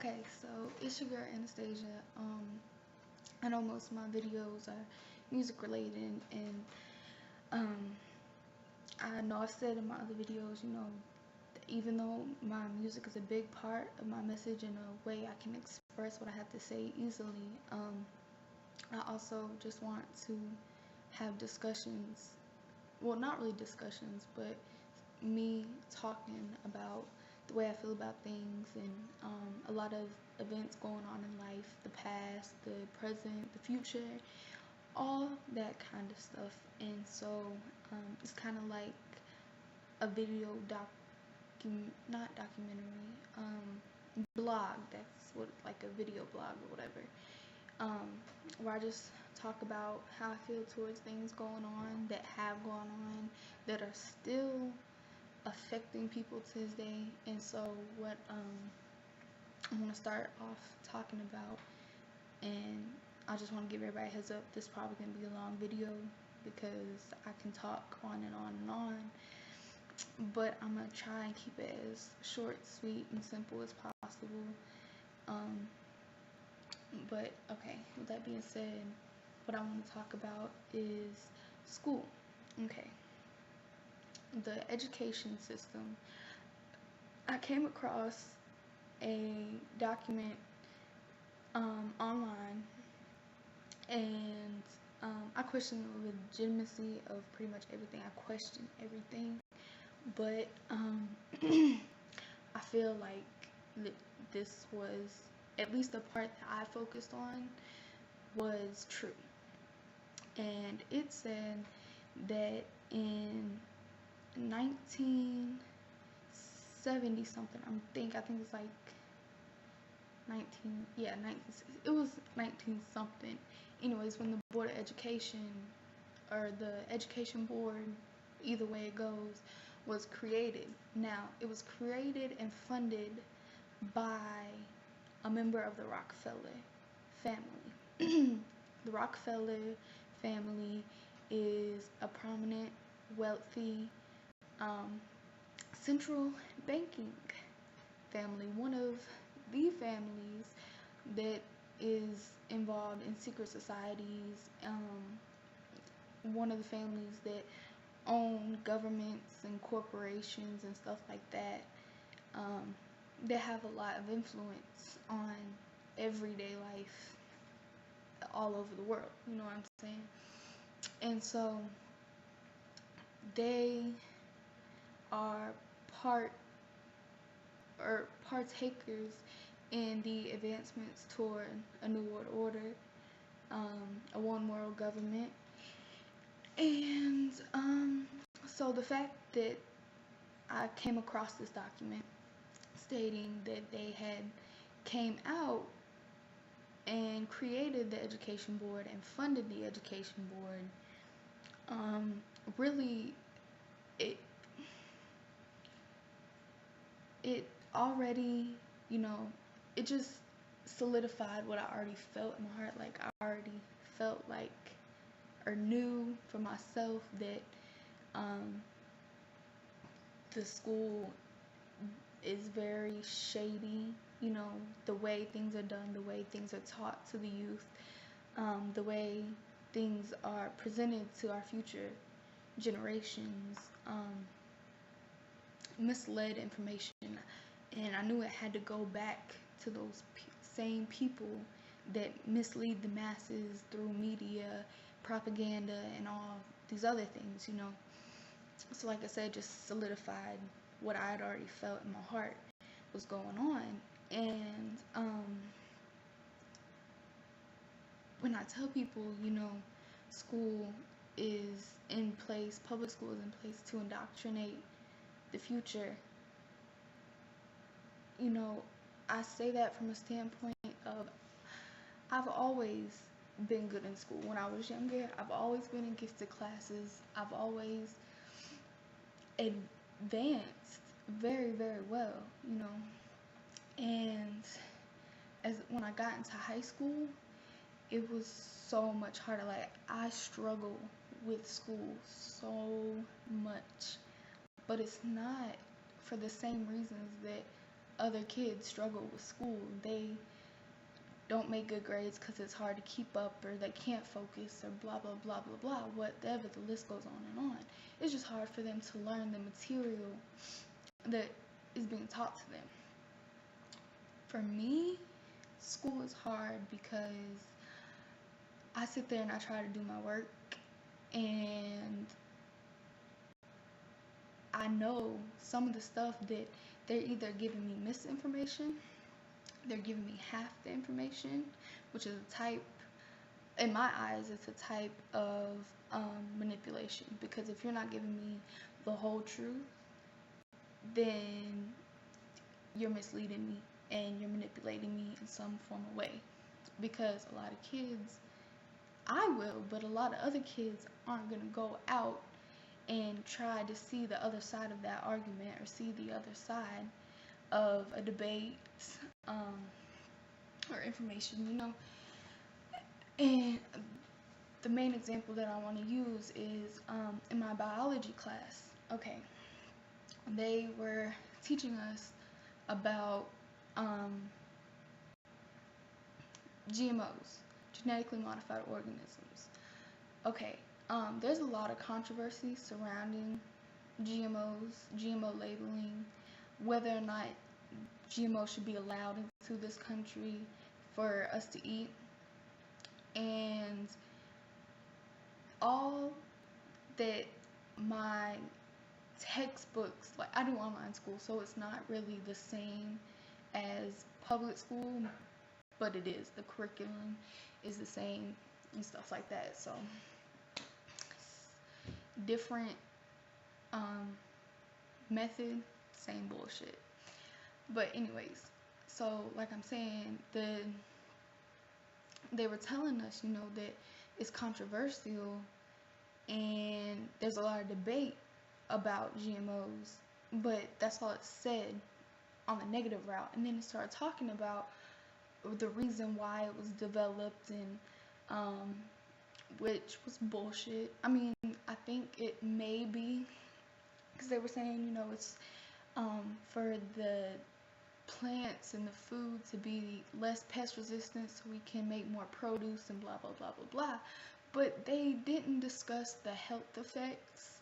Okay, so it's your girl Anastasia. I know most of my videos are music related, and I know I've said in my other videos, even though my music is a big part of my message in a way I can express what I have to say easily, I also just want to have discussions. Well, not really discussions, but me talking about the way I feel about things and a lot of events going on in life, the past, the present, the future, all that kind of stuff. And so it's kind of like a video not documentary, blog. That's what, like a video blog or whatever, where I just talk about how I feel towards things going on, that have gone on, that are still affecting people to this day. And so what I want to start off talking about, and I just want to give everybody a heads up, this is probably going to be a long video because I can talk on and on and on, but I'm going to try and keep it as short, sweet, and simple as possible. But okay, with that being said, what I want to talk about is school. Okay, the education system. I came across a document online, and I question the legitimacy of pretty much everything. I question everything, but I feel like this was, at least the part that I focused on, was true. And it said that in 1970 something, I think it's like 19, yeah, 19, it was 19 something. Anyways, when the Board of Education, or the Education Board, either way it goes, was created. Now, it was created and funded by a member of the Rockefeller family. The Rockefeller family is a prominent, wealthy, central banking family, one of the families that is involved in secret societies, one of the families that own governments and corporations and stuff like that. They have a lot of influence on everyday life all over the world, you know what I'm saying? And so they are partakers in the advancements toward a new world order, a one world government. And so the fact that I came across this document stating that they had came out and created the Education Board and funded the Education Board, really, it already, it just solidified what I already felt in my heart. Like, I already felt like, or knew for myself, that the school is very shady. The way things are done, the way things are taught to the youth, the way things are presented to our future generations, misled information. And I knew it had to go back to those same people that mislead the masses through media, propaganda, and all these other things, So like I said, just solidified what I had already felt in my heart was going on. And when I tell people, school is in place, public school is in place to indoctrinate the future, I say that from a standpoint of, I've always been good in school. When I was younger, I've always been in gifted classes. I've always advanced very, very well, And when I got into high school, it was so much harder. Like, I struggle with school so much, but it's not for the same reasons that other kids struggle with school. They don't make good grades because it's hard to keep up, or they can't focus, or blah blah blah blah blah, whatever, the list goes on and on. It's just hard for them to learn the material that is being taught to them. For me, school is hard because I sit there and I try to do my work, and I know some of the stuff that they're either giving me misinformation, they're giving me half the information, which is a type, in my eyes, it's a type of manipulation. Because if you're not giving me the whole truth, then you're misleading me and you're manipulating me in some form of way. Because a lot of kids, I will, but a lot of other kids aren't going to go out and try to see the other side of that argument, or see the other side of a debate, or information, you know. And the main example that I want to use is in my biology class. Okay, they were teaching us about GMOs, genetically modified organisms. Okay, there's a lot of controversy surrounding GMOs, GMO labeling, whether or not GMO should be allowed into this country for us to eat. And all that my textbooks, like, I do online school, so it's not really the same as public school, but it is. The curriculum is the same and stuff like that. So different method, same bullshit. But anyways, so like I'm saying, they were telling us, you know, that it's controversial and there's a lot of debate about GMOs, but that's all it said on the negative route. And then it started talking about the reason why it was developed, and which was bullshit. I mean, I think it may be because they were saying, you know, it's for the plants and the food to be less pest resistant so we can make more produce and blah blah blah blah blah. But they didn't discuss the health effects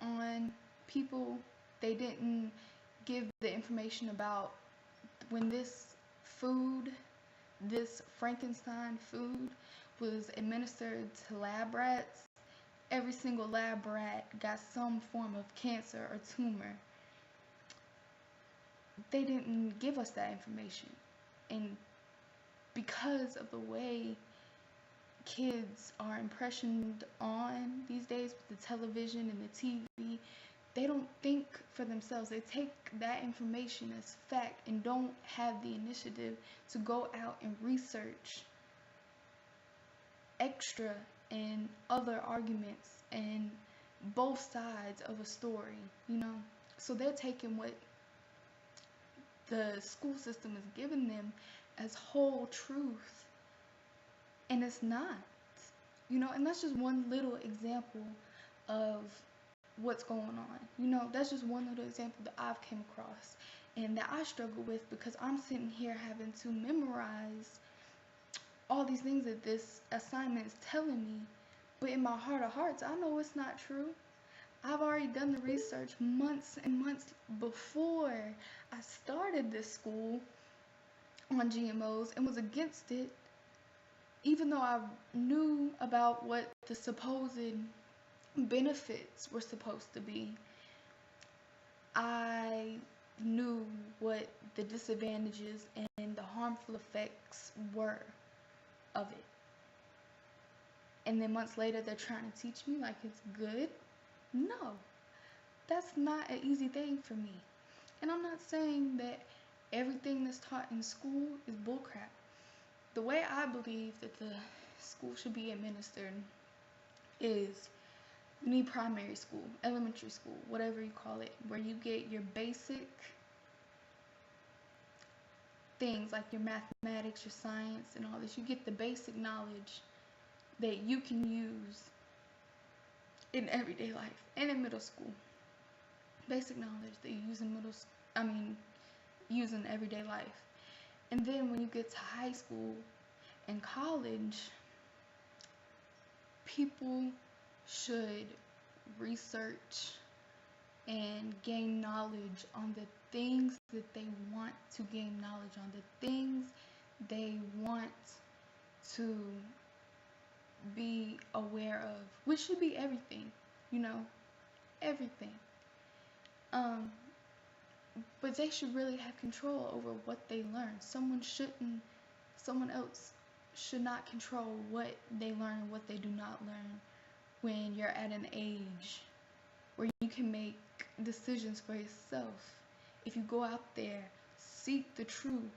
on people. They didn't give the information about when this food, this Frankenstein food, was administered to lab rats, every single lab rat got some form of cancer or tumor. They didn't give us that information. And because of the way kids are impressioned on these days with the television and the TV, they don't think for themselves. They take that information as fact and don't have the initiative to go out and research extra and other arguments and both sides of a story, you know. So they're taking what the school system is giving them as whole truth, and it's not, you know. And that's just one little example of what's going on, you know. That's just one little example that I've came across and that I struggle with, because I'm sitting here having to memorize all these things that this assignment is telling me, but in my heart of hearts, I know it's not true. I've already done the research months and months before I started this school on GMOs and was against it, even though I knew about what the supposed benefits were supposed to be. I knew what the disadvantages and the harmful effects were of it. And then months later, they're trying to teach me like it's good. No, that's not an easy thing for me. And I'm not saying that everything that's taught in school is bullcrap. The way I believe that the school should be administered is, you need primary school, elementary school, whatever you call it, where you get your basic things like your mathematics, your science, and all this. You get the basic knowledge that you can use in everyday life and in middle school. Basic knowledge that you use in use in everyday life. And then when you get to high school and college, people should research and gain knowledge on the things that they want to gain knowledge on, the things they want to be aware of, which should be everything, everything. But they should really have control over what they learn. Someone else should not control what they learn and what they do not learn when you're at an age where you can make decisions for yourself. If you go out there, seek the truth,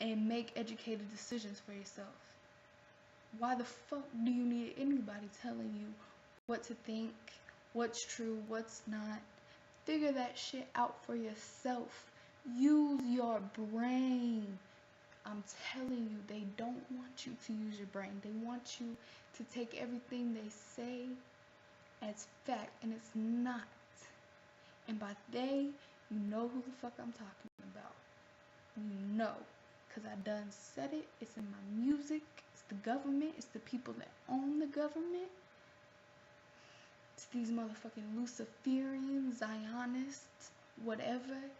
and make educated decisions for yourself. Why the fuck do you need anybody telling you what to think, what's true, what's not? Figure that shit out for yourself. Use your brain. I'm telling you, they don't want you to use your brain. They want you to take everything they say as fact, and it's not. And by they, you know who the fuck I'm talking about. You know, because I done said it. It's in my music. It's the government. It's the people that own the government. It's these motherfucking Luciferian, Zionists, whatever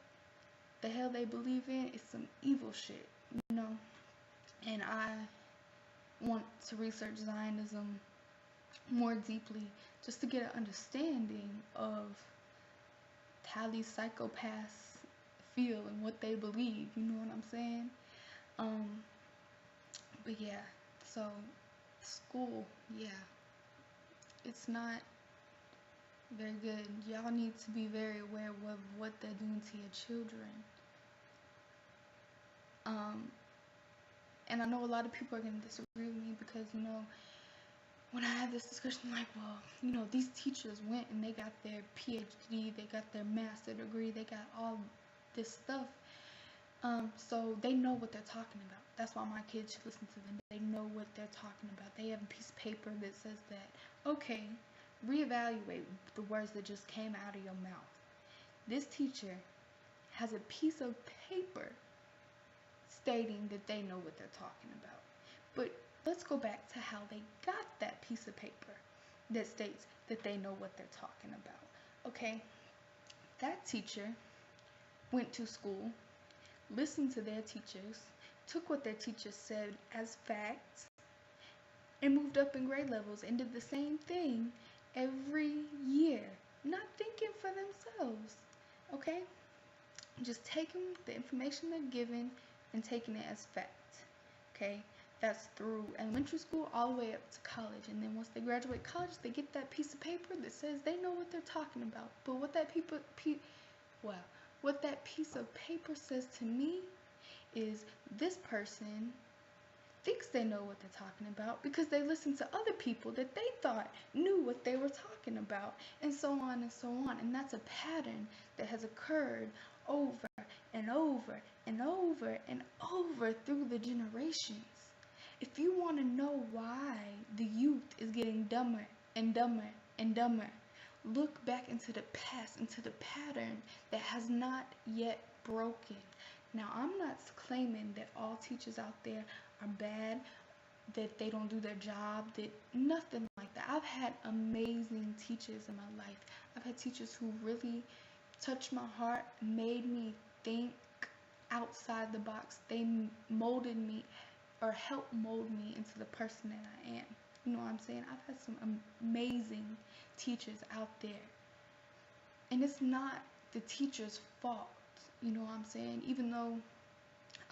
the hell they believe in. It's some evil shit, And I want to research Zionism more deeply just to get an understanding of how these psychopaths feel and what they believe, you know what I'm saying? But yeah, so school, yeah, it's not very good. Y'all need to be very aware of what they're doing to your children. And I know a lot of people are going to disagree with me because, when I had this discussion, like, well, these teachers went and they got their PhD, they got their master degree, they got all this stuff. So they know what they're talking about. That's why my kids should listen to them. They know what they're talking about. They have a piece of paper that says that, okay, reevaluate the words that just came out of your mouth. This teacher has a piece of paper stating that they know what they're talking about. But let's go back to how they got that piece of paper that states that they know what they're talking about. Okay, that teacher went to school, listened to their teachers, took what their teachers said as facts, and moved up in grade levels and did the same thing every year, not thinking for themselves. Okay, just taking the information they're given and taking it as fact. Okay, that's through elementary school all the way up to college, and then once they graduate college, they get that piece of paper that says they know what they're talking about. But what that piece of paper says to me is this person thinks they know what they're talking about because they listened to other people that they thought knew what they were talking about, and so on and so on. And that's a pattern that has occurred over and over and over and over through the generations. If you want to know why the youth is getting dumber and dumber and dumber, look back into the past, into the pattern that has not yet broken. Now, I'm not claiming that all teachers out there are bad, that they don't do their job, that nothing like that. I've had amazing teachers in my life. I've had teachers who really touched my heart, made me think outside the box. They molded me or helped mold me into the person that I am. You know what I'm saying? I've had some amazing teachers out there. And it's not the teacher's fault. You know what I'm saying? Even though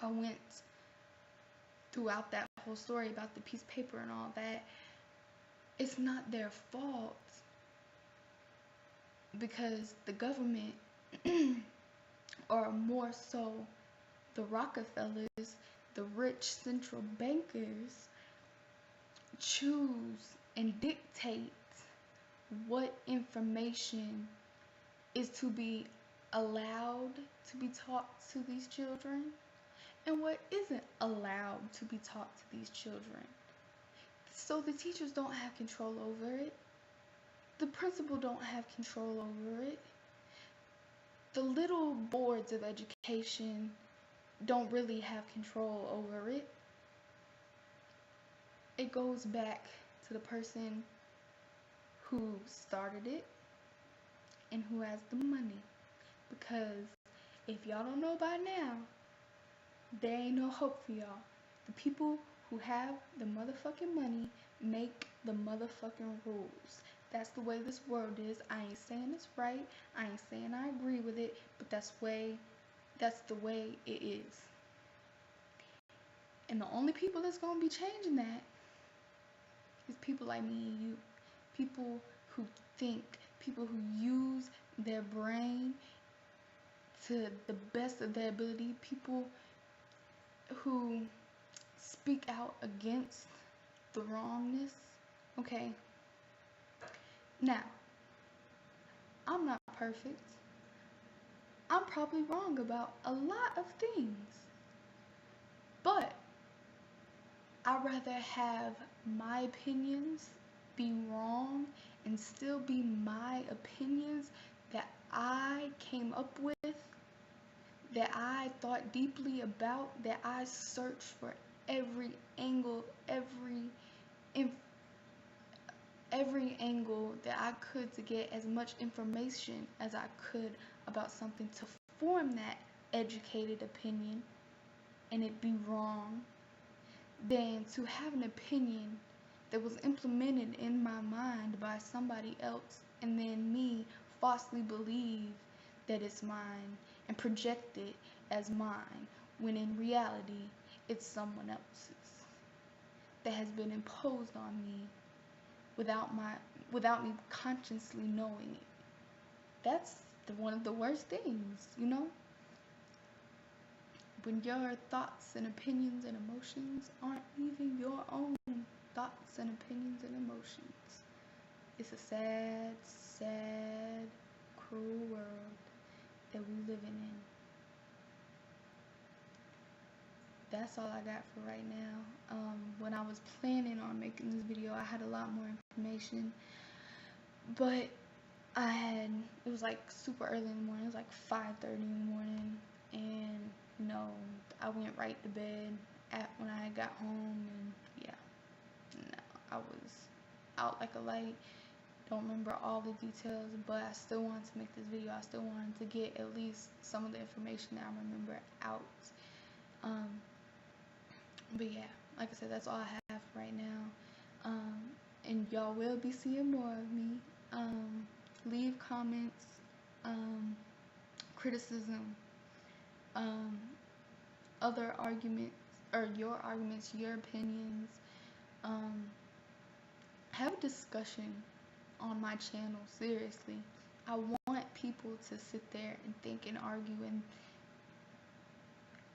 I went throughout that whole story about the piece of paper and all that, it's not their fault, because the government, or more so the Rockefellers, the rich central bankers, choose and dictate what information is to be allowed to be taught to these children and what isn't allowed to be taught to these children. So the teachers don't have control over it. The principal don't have control over it. the little boards of education don't really have control over it. It goes back to the person who started it and who has the money. Because if y'all don't know by now, there ain't no hope for y'all. The people who have the motherfucking money make the motherfucking rules. That's the way this world is. I ain't saying it's right. I ain't saying I agree with it, but that's the way it is. And the only people that's gonna be changing that is people like me and you. People who think, people who use their brain to the best of their ability, people who speak out against the wrongness. Okay. Now, I'm not perfect. I'm probably wrong about a lot of things. But I'd rather have my opinions be wrong and still be my opinions that I came up with, that I thought deeply about, that I searched for every angle, every angle that I could to get as much information as I could about something to form that educated opinion, and it be wrong, than to have an opinion that was implemented in my mind by somebody else and then me falsely believe that it's mine and project it as mine, when in reality it's someone else's that has been imposed on me without me consciously knowing it. That's one of the worst things, you know? When your thoughts and opinions and emotions aren't even your own thoughts and opinions and emotions. It's a sad, sad, cruel world that we're living in. That's all I got for right now. When I was planning on making this video, I had a lot more information, but it was like super early in the morning. It was like 5:30 in the morning, and you know, I went right to bed when I got home, and yeah, no, I was out like a light. Don't remember all the details, but I still wanted to make this video. I still wanted to get at least some of the information that I remember out. But yeah, like I said, that's all I have right now. And y'all will be seeing more of me. Leave comments, criticism, other arguments, or your arguments, your opinions. Have a discussion on my channel, seriously. I want people to sit there and think and argue and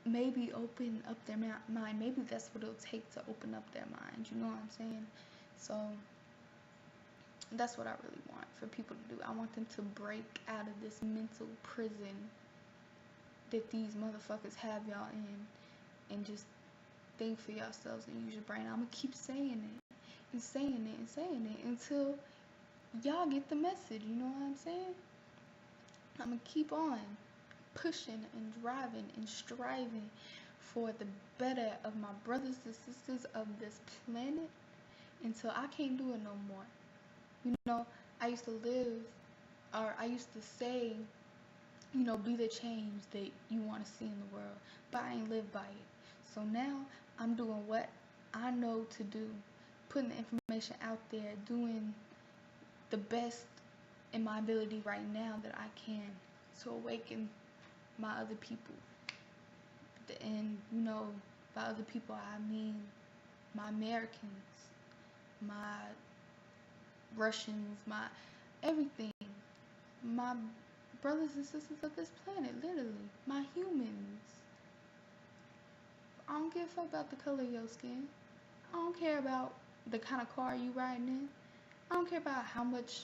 maybe open up their mind. Maybe that's what it'll take to open up their mind, you know what I'm saying? So that's what I really want for people to do. I want them to break out of this mental prison that these motherfuckers have y'all in, and just think for yourselves and use your brain. I'm gonna keep saying it and saying it and saying it until y'all get the message, you know what I'm saying? I'm gonna keep on pushing and driving and striving for the better of my brothers and sisters of this planet until I can't do it no more. You know, I used to say, you know, be the change that you want to see in the world, but I ain't live by it. So now I'm doing what I know to do, putting the information out there, doing the best in my ability right now that I can to awaken my other people. And, you know, by other people I mean my Americans, my Russians, my everything, my brothers and sisters of this planet, literally, my humans. I don't give a fuck about the color of your skin. I don't care about the kind of car you riding in. I don't care about how much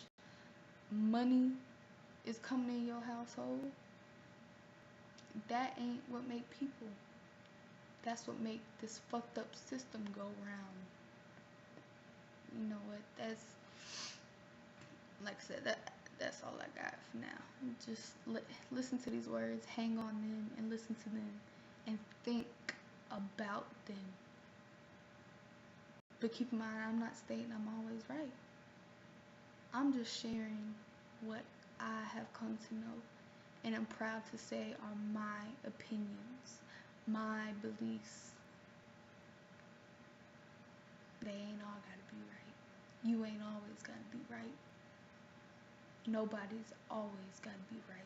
money is coming in your household. That ain't what make people. That's what make this fucked up system go round. You know what? That's, like I said, that's all I got for now. Just listen to these words, hang on them, and listen to them, and think about them. But keep in mind, I'm not stating I'm always right. I'm just sharing what I have come to know, and I'm proud to say are my opinions, my beliefs. They ain't all gotta be right. You ain't always gotta be right. Nobody's always gotta be right.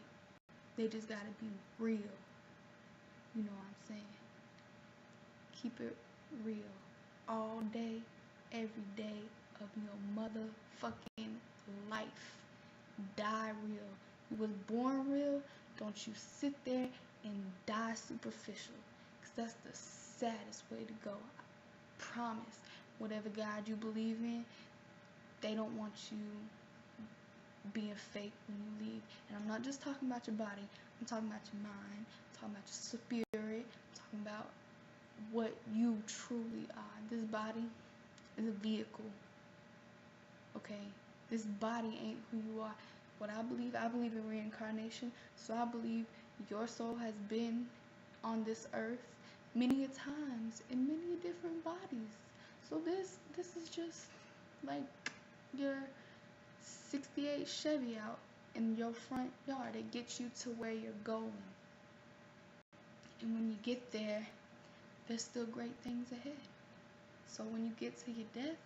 They just gotta be real. You know what I'm saying? Keep it real. All day, every day of your motherfucking life. Die real. You was born real. Don't you sit there and die superficial. Because that's the saddest way to go. I promise. Whatever God you believe in, they don't want you being fake when you leave. And I'm not just talking about your body. I'm talking about your mind. I'm talking about your spirit. I'm talking about what you truly are. This body is a vehicle. Okay? This body ain't who you are. What I believe in reincarnation. So I believe your soul has been on this earth many a times in many different bodies. So this is just like your 68 Chevy out in your front yard. It gets you to where you're going. And when you get there, there's still great things ahead. So when you get to your death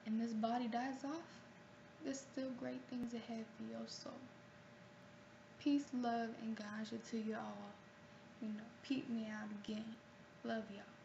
and this body dies off, there's still great things ahead for your soul. Peace, love, and ganja to you all. Peep me out again. Love y'all.